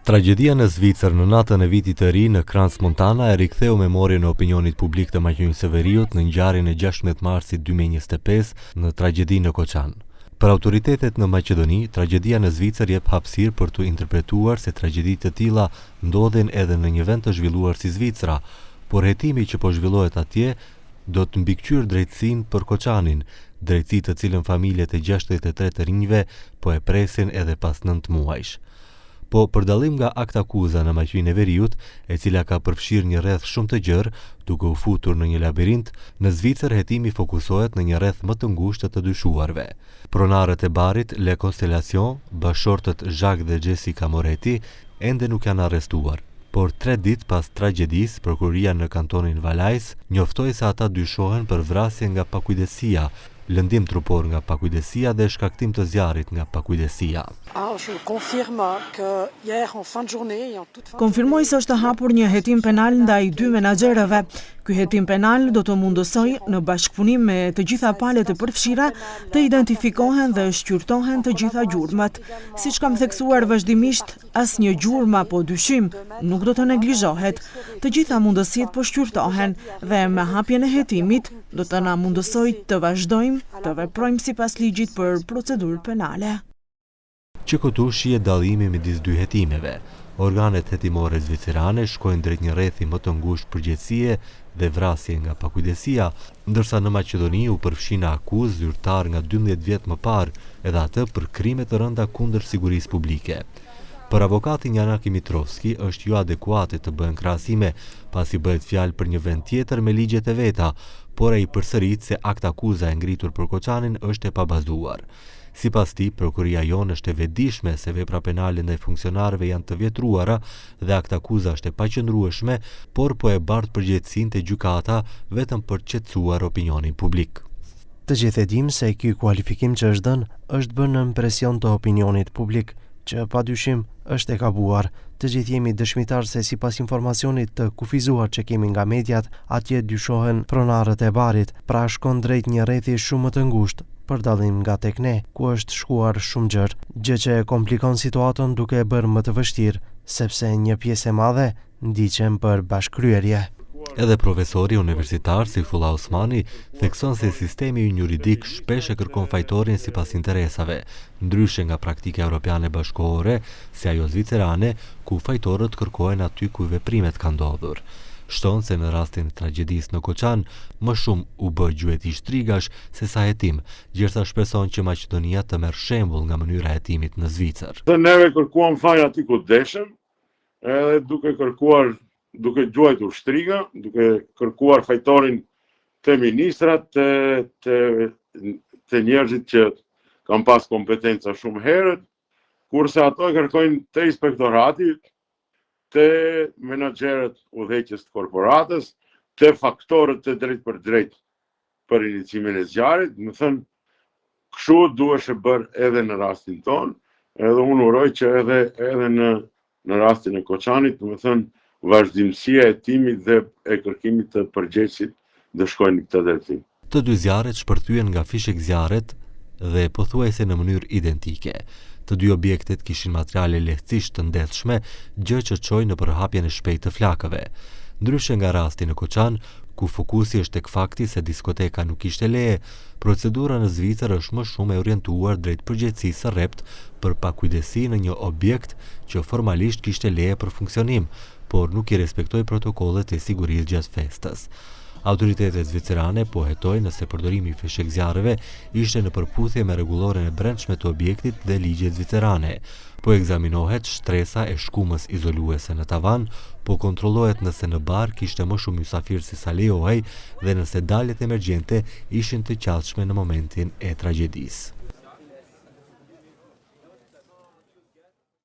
Tragedia në Zvicër në natën e vitit të ri në Crans-Montana e riktheu memorien e opinionit publik të Maqedonisë së Veriut në ngjarjen e 16 marsit 2025 në tragjedinë në Koçan. Për autoritetet në Maqedoni, tragedia në Zvicër jep hapësirë për të interpretuar se tragjedi të tilla ndodhen edhe në një vend të zhvilluar si Zvicra, por hetimi që po zhvillohet atje do të mbikëqyr drejtësinë për Koçanin, drejtësi të cilën familjet e 63 të rinjve po e presin edhe pas 9 muajsh. Po për dallim nga akta akuza në Maqedoninë e Veriut, e cila ka përfshirë një rreth shumë të gjerë, duke u futur në një labirint, në Zvicër hetimi fokusohet në një rreth më të ngushtë të dyshuarve. Pronarët e barit Le Constellation, bashortët Jacques dhe Jessica Moretti, ende nuk janë arrestuar. Por 3 ditë pas tragjedisë, prokuroria në kantonin Valais njoftoi se ata dyshohen për vrasje nga pakujdesia, lëndim trupor nga pakujdesia dhe shkaktim të zjarrit nga pakujdesia. Konfirmoj se është hapur një hetim penal ndaj 2 menaxherëve. Ky hetim penal do të mundësoj në bashkëpunim me të gjitha palët e përfshira të identifikohen dhe shqyrtohen të gjitha gjurmët. Siç kam theksuar vazhdimisht, asnjë gjurmë apo dyshim nuk do të neglizhohet. Të gjitha mundësitë po shqyrtohen dhe me hapjen e hetimit do të na mundësoj të vazhdojmë të veprojmë sipas ligjit për procedurë penale. Që këtu shihet dallimi midis 2 hetimeve. Organet hetimore zvicerane shkojnë drejt një rrethi më të ngushtë përgjegjësie dhe vrasje nga pakujdesia, ndërsa në Maqedoni u përfshin akuzë zyrtar nga 12 vjet më parë, edhe atë për krime të rënda kundër sigurisë publike. Për avokatin Janaki Mitrovski është jo adekuate të bëhen krahasime, pasi bëhet fjalë për një vend tjetër me ligjet e veta, por ai përsërit se akta akuza e ngritur për Koçanin është e pabazuar. Sipas tij, prokuria jonë është e vetëdijshme se vepra penale ndaj funksionarëve janë të vjetruara dhe akta akuza është e paqëndrueshme, por po e bart përgjegjësinë te gjykata vetëm për të qetësuar opinionin publik. Të gjithë e dim se ky kualifikim që është dhënë është bërë në presion të opinionit publik, që padyshim është e gabuar. Të gjithë jemi dëshmitar se sipas informacionit të kufizuar që kemi nga mediat, atje dyshohen pronarët e barit, pra shkon drejt një rrethi shumë më të ngushtë, për dallim nga tek ne, ku është shkuar shumë gjerë, gjë që e komplikon situatën duke e bërë më të vështirë, sepse një pjesë e madhe ndiqen për bashkëkryerje. Edhe profesori universitar Sifullah Osmani thekson se sistemi juridik shpesh e kërkon fajtorin sipas interesave, ndryshe nga praktika europiane bashkëkohore, si ajo zvicerane, ku fajtorët kërkohen aty ku veprimet kanë ndodhur. Shton se në rastin e tragjedisë në Koçan, më shumë u bë gjueti shtrigash se sa hetim, gjithashtu shpreson që Maqedonia të merr shembull nga mënyra e hetimit në Zvicër. Neve kërkuam faj aty ku deshëm, edhe duke gjuajtur shtriga, duke kërkuar fajtorin të ministrat, të njerëzit që kanë pas kompetenca shumë herët, kurse ato e kërkojnë të inspektorati, të menaxherët udhëheqës të korporatës, të faktorët të drejt për drejt për inicimin e zjarrit. Më thënë, kështu duhesh e bërë edhe në rastin tonë, edhe unë uroj që edhe në rastin e Koçanit, më thënë, vazhdimësia e hetimit dhe e kërkimit të përgjegjësit dhe shkojnë në këtë drejtim. Të 2 zjarret shpërthyen nga fishek zjarret dhe pothuajse në mënyrë identike. Të 2 objektet kishin materiale lehtësisht të ndeshshme, gjë që çoi në përhapjen e shpejtë të flakëve. Ndryshe nga rasti në Koçan, ku fokusi është tek fakti se diskoteka nuk kishte leje, procedura në Zvicër është më shumë e orientuar drejt përgjegjësisë së rrept për pakujdesi në një objekt që formalisht kishte leje për funksionim, por nuk i respektoi protokollet e sigurisë gjatë festës. Autoritetet zvicerane po hetojnë nëse përdorimi i fishek zjarreve ishte në përputhje me rregulloren e brendshme të objektit dhe ligjet zvicerane. Po ekzaminohet shtresa e shkumës izoluese në tavan, po kontrollohet nëse në bar kishte më shumë mysafir se sa lejohej dhe nëse daljet emergjente ishin të qasshme në momentin e tragjedisë.